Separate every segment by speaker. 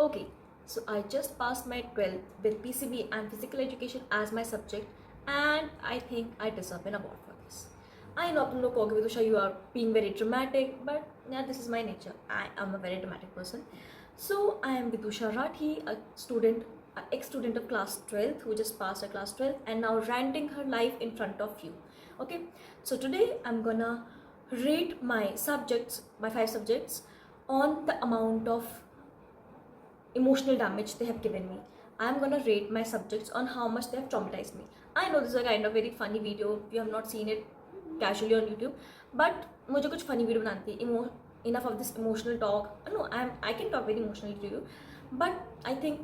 Speaker 1: Okay, so I just passed my 12th with PCB and physical education as my subject, and I think I deserve an award for this. I know तुम लोग कहोगे Vidusha, you are being very dramatic, but yeah, this is my nature. I am a very dramatic person. So I am Vidusha Rathi, a student, an ex-student of class 12th who just passed her class 12th and now ranting her life in front of you. Okay, so today I'm gonna rate my subjects, my 5 subjects, on the amount of emotional damage they have given me. I am gonna rate my subjects on how much they have traumatized me. I know this is a kind of very funny video. You have not seen it casually on YouTube, but मुझे कुछ funny video बनानी थी. Enough of this emotional talk. No, I can talk very emotionally to you, but I think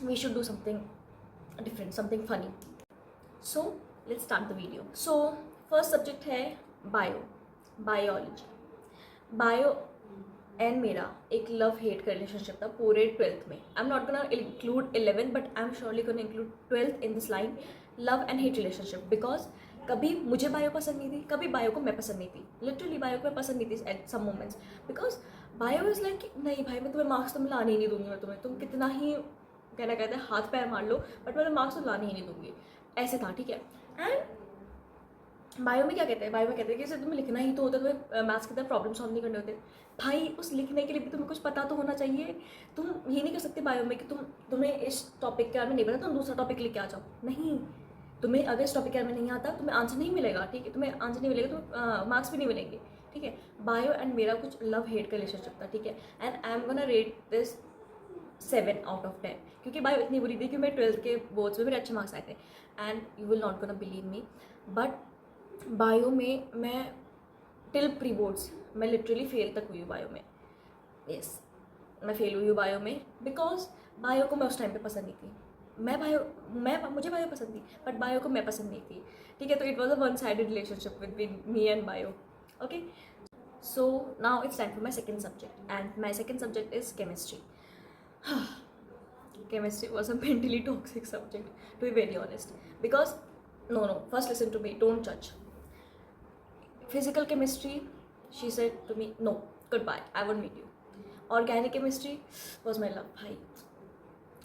Speaker 1: we should do something different, something funny. So let's start the video. So first subject है biology. Bio and मेरा एक love hate का relationship था पूरे 12th में. I am not gonna include 11 but I am surely gonna include 12th in this line, love and hate relationship. Because कभी मुझे bio पसंद नहीं थी, कभी बायो को मैं पसंद नहीं थी. लिटरली बायो को मैं पसंद नहीं थी at some moments, because bio is like नहीं भाई मैं तुम्हें मार्क्स तो मैं लाने ही नहीं दूंगी, मैं तुम्हें तुम कितना ही कहना कहते हैं हाथ पैर मार लो बट मैं मार्क्स तो लाने ही नहीं दूंगी. ऐसे था, ठीक है. एंड बायो में क्या कहते हैं, बायो में कहते हैं कि जैसे तुम्हें लिखना ही तो होता है, तुम्हें मैथ्स की तरह प्रॉब्लम सॉल्व नहीं करने होते. भाई उस लिखने के लिए भी तुम्हें कुछ पता तो होना चाहिए. तुम ये नहीं कर सकते बायो में कि तुम्हें इस टॉपिक के बारे में नहीं पता, तुम दूसरा टॉपिक लेके आ जाओ. नहीं, तुम्हें अगर इस टॉपिक के बारे में नहीं आता तुम्हें आंसर नहीं मिलेगा, ठीक है. तुम्हें आंसर नहीं मिलेगा, तुम्हें मार्क्स भी नहीं मिलेंगे, ठीक है. बायो एंड मेरा कुछ लव हेट का रिलेशनशिप था, ठीक है. And I am gonna rate this 7 out of 10 क्योंकि बायो इतनी बुरी थी कि मेरे 12th के बोर्ड्स में मेरे अच्छे मार्क्स आए थे. And you will not gonna believe me, but bio में मैं टिल प्री बोर्ड्स मैं लिटरली फेल तक हुई हूँ बायो में. यस, मैं फेल हुई हूँ बायो में बिकॉज बायो को मैं उस टाइम पे पसंद नहीं थी. मुझे बायो पसंद थी बट बायो को मैं पसंद नहीं थी, ठीक है. तो it was a one sided relationship with me and bio. Okay, so now it's time for my second subject and my second subject is chemistry. Chemistry was a mentally toxic subject, to be very honest. Because, no, first listen to me, don't judge. Physical chemistry, she said to me, no, goodbye, I won't meet you. Organic chemistry was my love, भाई.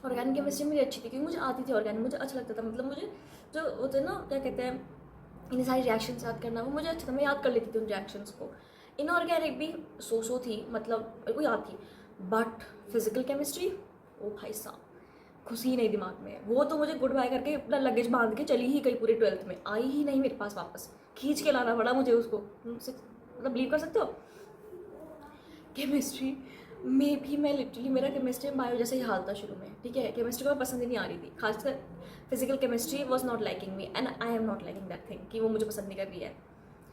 Speaker 1: Organic chemistry मेरी अच्छी थी क्योंकि मुझे आती थी organic, मुझे अच्छा लगता था. मतलब मुझे जो होते हैं ना, क्या कहते हैं, इन्हें सारी रिएक्शंस याद करना, वो मुझे अच्छा था. मैं याद कर लेती थी उन रिएक्शंस को. इनऑर्गेनिक भी सो थी, मतलब वो याद थी. बट फिजिकल केमिस्ट्री, ओ भाई साहब, खुशी ही नहीं दिमाग में. वो तो मुझे गुड बाय करके अपना लगेज बांध के चली ही गई पूरे 12th में, आई ही नहीं मेरे पास वापस. खींच के लाना पड़ा मुझे उसको. मतलब बिलीव कर सकते हो. केमिस्ट्री में भी मैं लिटरली, मेरा केमिस्ट्री बायो जैसे ही हाल था शुरू में, ठीक है. केमिस्ट्री को मैं पसंद ही नहीं आ रही थी, खासकर physical chemistry was not liking me and I am not liking that thing कि वो मुझे पसंद नहीं कर रही है.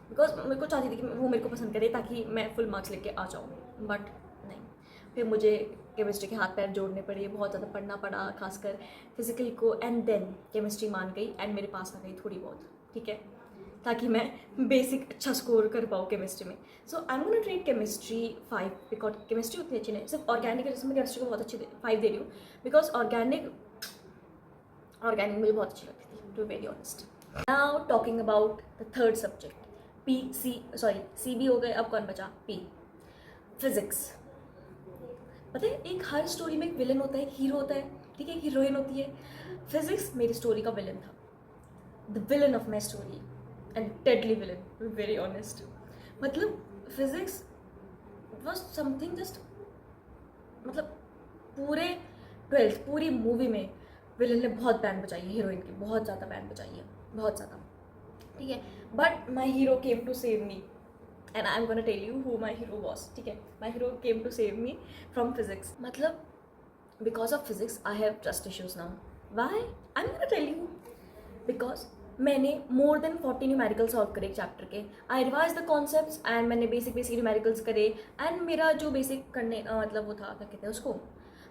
Speaker 1: बिकॉज मेरे को चाहती थी कि वो मेरे को पसंद करे ताकि मैं फुल मार्क्स लेके आ जाऊँ, बट नहीं. फिर मुझे केमिस्ट्री के हाथ पैर जोड़ने पड़े, बहुत ज़्यादा पढ़ना पड़ा, खासकर फिजिकल को. एंड देन केमिस्ट्री मान गई एंड मेरे पास आ गई थोड़ी बहुत, ठीक है, ताकि मैं बेसिक अच्छा स्कोर कर पाऊँ केमिस्ट्री में. So I am gonna treat chemistry 5 because chemistry उतनी अच्छी नहीं. सिर्फ ऑर्गेनिक जैसे मैं केमिस्ट्री को बहुत अच्छी 5 दे रही हूँ बिकॉज ऑर्गेनिक मुझे बहुत अच्छी लगती थी, to be very honest. Now talking about the third subject, C B हो गए. अब कौन बचा? P, physics. पता है, एक हर स्टोरी में एक विलन होता है, एक हीरो होता है, ठीक है, एक हीरोइन होती है. फिजिक्स मेरी स्टोरी का विलन था, the villain of my story and deadly villain, to be very honest. मतलब फिजिक्स वॉज समथिंग जस्ट, मतलब पूरे 12th पूरी मूवी में विलन ने बहुत बैंड बजाई है, हीरोइन की बहुत ज़्यादा बैंड बजाई है, बहुत ज़्यादा, ठीक है. But my hero came to save me and I'm gonna tell you who my hero was, ठीक है. My hero came to save me from physics. मतलब because of physics I have trust issues now. Why? I'm gonna tell you. Because मैंने more than 40 numerical solve करे एक chapter के. I revised the concepts and मैंने basic numericals करे. And मेरा जो basic करने मतलब वो था, क्या कहते हैं उसको,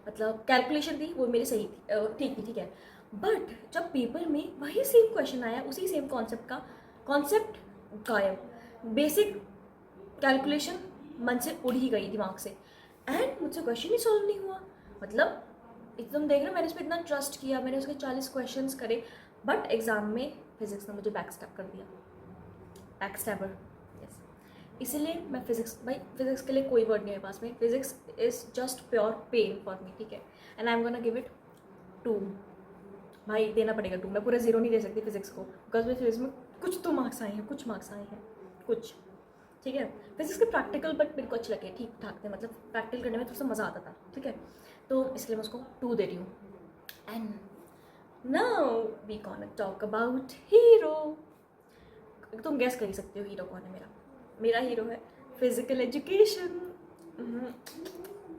Speaker 1: मतलब कैलकुलेशन थी, वो मेरी सही थी, ठीक थी, ठीक है. बट जब पेपर में वही सेम क्वेश्चन आया, उसी सेम कॉन्सेप्ट गायब, बेसिक कैलकुलेशन मन से उड़ ही गई दिमाग से. एंड मुझसे क्वेश्चन ही सॉल्व नहीं हुआ. मतलब एकदम देख रहे हो, मैंने उस पर इतना ट्रस्ट किया, मैंने उसके 40 क्वेश्चंस करे, बट एग्जाम में फिजिक्स ने मुझे बैक स्टैब कर दिया. Back stabber, yes. इसीलिए मैं फिजिक्स के लिए कोई वर्ड नहीं है पास में. Physics is just pure pain for me, ठीक है. And I am gonna give it 2. भाई देना पड़ेगा 2. मैं पूरा 0 नहीं दे सकती फिजिक्स को, बिकॉज मेरे फिजिक्स में कुछ तो मार्क्स आए हैं, कुछ मार्क्स आए हैं, कुछ, ठीक है. फिजिक्स के प्रैक्टिकल बट मेरे को अच्छे लगे, ठीक ठाक थे, मतलब प्रैक्टिकल करने में थोड़ा सा मज़ा आता था, ठीक है. तो इसलिए मैं उसको 2 दे रही हूँ. And now we gonna talk about hero. तुम गैस कर ही सकते हो हीरो कौन है मेरा. मेरा हीरो है physical education.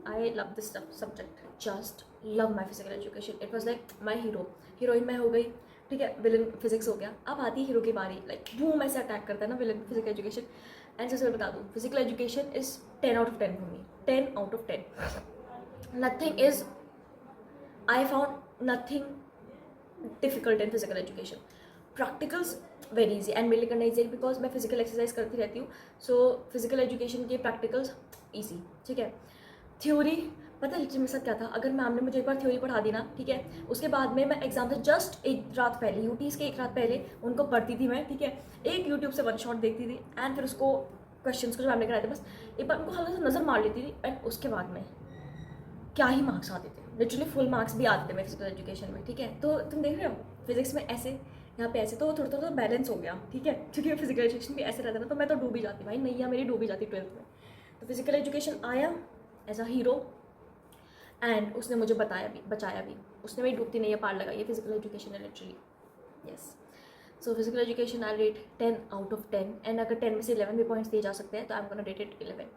Speaker 1: I love this subject, just love my physical education. It was like my hero. Heroine मैं हो गई, ठीक है. विलन फिजिक्स हो गया. अब आती हीरो की बारी. लाइक बूम ऐसे अटैक करता है ना विलन फिजिकल एजुकेशन. एंड जैसे बता दूँ, physical education is 10 out of 10 for me. 10 out of 10. Nothing is, I found nothing difficult in physical education. Practicals very easy and मेरे लिए करना ईजी बिकॉज मैं फिजिकल एक्सरसाइज करती रहती हूँ. सो फिजिकल एजुकेशन के प्रैक्टिकल्स ईजी, ठीक है. थ्योरी, पता है लिटरली मेरे साथ क्या था, अगर मैम ने मुझे एक बार थ्योरी पढ़ा दी ना, ठीक है, उसके बाद में मैं एग्जाम से जस्ट एक रात पहले, यूटीज़ के एक रात पहले उनको पढ़ती थी मैं, ठीक है. एक यूट्यूब से 1 शॉट देखती थी एंड फिर उसको क्वेश्चन को जो मैम ने कराए थे बस एक बार उनको हल्का सा नज़र मार लेती थी एंड उसके बाद में क्या ही मार्क्स आते थे. लिटरली फुल मार्क्स भी आते थे मेरे फिजिकल एजुकेशन में, ठीक है. तो तुम देख रहे हो फिजिक्स में ऐसे, यहाँ पे ऐसे, तो थोड़ा थोड़ा बैलेंस हो गया, ठीक है. क्योंकि फिजिकल एजुकेशन भी ऐसे रहता था तो मैं तो डूबी जाती भाई, नैया मेरी डूबी जाती 12th में. तो फिजिकल एजुकेशन आया एज अ हीरो एंड उसने मुझे बचाया भी. उसने मेरी डूबती नैया पार लगाई है फिजिकल एजुकेशन है literally. Yes. So physical education I rate 10 out of 10. And अगर 10 में से 11 भी पॉइंट्स दिए जा सकते हैं तो आई am gonna rate it 11.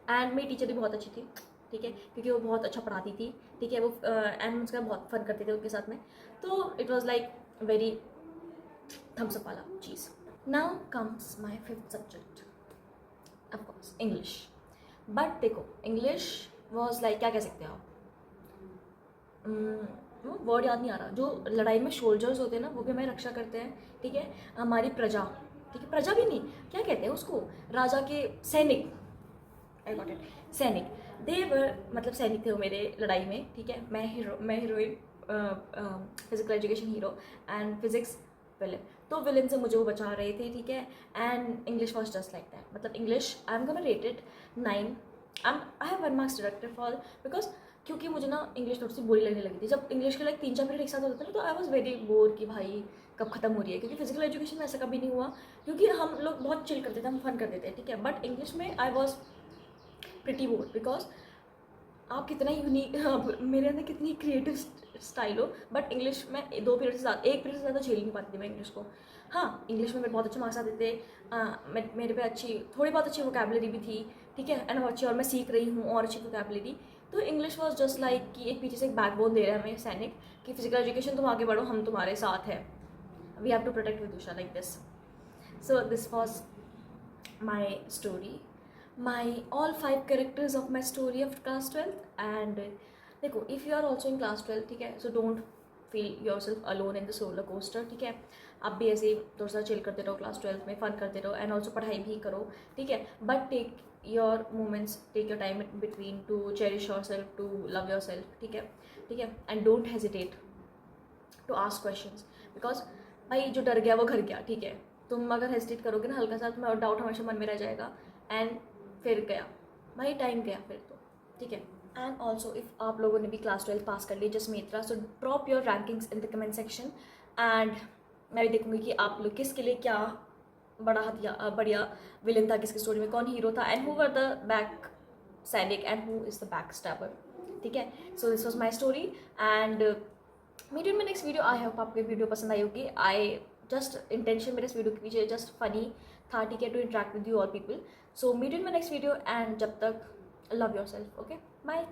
Speaker 1: And मेरी टीचर भी बहुत अच्छी थी, ठीक है, क्योंकि वो बहुत अच्छा पढ़ाती थी, ठीक है. वो एंड उसका बहुत फन करते थे उनके साथ में. तो it was like very thumbs up वाला चीज़. Now comes my 5th subject, of course English. But देखो इंग्लिश वॉज लाइक, क्या कह सकते हो आप, वो वर्ड याद नहीं आ रहा. जो लड़ाई में सोल्जर्स होते हैं ना, वो भी हमारी रक्षा करते हैं, ठीक है. हमारी प्रजा, ठीक है, प्रजा भी नहीं, क्या कहते हैं उसको, राजा के सैनिक. आई गॉट इट, सैनिक. दे वर, मतलब सैनिक थे वो मेरे लड़ाई में, ठीक है. मैं heroine, physical education hero and physics villain. तो विलन से मुझे वो बचा रहे थे, ठीक है. And English was just like that. मतलब English I am gonna rate it 9. I have 1 marks deducted for, because क्योंकि मुझे ना इंग्लिश थोड़ी सी बुरी लगने लगी थी. जब इंग्लिश के लाइक 3-4 पीरियड एक साथ होते थे ना, तो आई वॉज वेरी बोर कि भाई कब खत्म हो रही है. क्योंकि फिजिकल एजुकेशन में ऐसा कभी नहीं हुआ, क्योंकि हम लोग बहुत चिल करते थे, हम फन करते थे, ठीक है. बट इंग्लिश में I was pretty board, because आप कितना यूनिक, मेरे अंदर कितनी क्रिएटिव स्टाइल हो, बट इंग्लिश में 2 पीरियड से ज़्यादा, 1 पीरियड से ज़्यादा झेल नहीं पाती थी मैं इंग्लिश को. हाँ, इंग्लिश में मेरे बहुत अच्छे मार्क्स आते थे. मेरे पे थोड़ी बहुत अच्छी वोकैबुलरी भी थी, ठीक है. एंड अच्छी, और मैं सीख रही हूँ और अच्छी वोकैबुलरी. तो इंग्लिश वॉज जस्ट लाइक कि एक पीछे से एक बैकबोन दे रहा है हमें सैनिक, कि फिजिकल एजुकेशन तुम आगे बढ़ो, हम तुम्हारे साथ हैं. We have to protect Vidusha like this. So this was my story, my all 5 characters of my story of class 12th. and देखो, if you are also in class 12, ठीक है, so don't feel yourself alone in the roller coaster, ठीक है. आप भी ऐसे थोड़ा सा चिल करते रहो क्लास 12th में, फन करते रहो एंड ऑल्सो पढ़ाई भी करो, ठीक है. But take your moments, take your time in between to cherish yourself, to love yourself, ठीक है, ठीक है. And don't hesitate to ask questions, because भाई जो डर गया वो घर गया, ठीक है. तुम अगर हेजिटेट करोगे ना हल्का सा, तुम्हें डाउट हमेशा मन में रह जाएगा एंड फिर गया भाई, टाइम गया फिर तो, ठीक है. एंड ऑल्सो इफ़ आप लोगों ने भी क्लास 12 पास कर ली जस्ट मेरा, so drop your rankings in the comment section. And मैं भी देखूंगी कि आप लोग किसके लिए क्या बढ़िया विलन था, किसकी स्टोरी में कौन हीरो था, and who were the back सैनिक and who is the back stabber, ठीक है. So this was my story and meet in my next video. I hope आपको वीडियो पसंद आई होगी. आई जस्ट इंटेंशन मेरे इस वीडियो के पीछे जस्ट फनी था, ठीक है, to interact with you all people. So meet in my next video and जब तक love yourself. Okay, bye.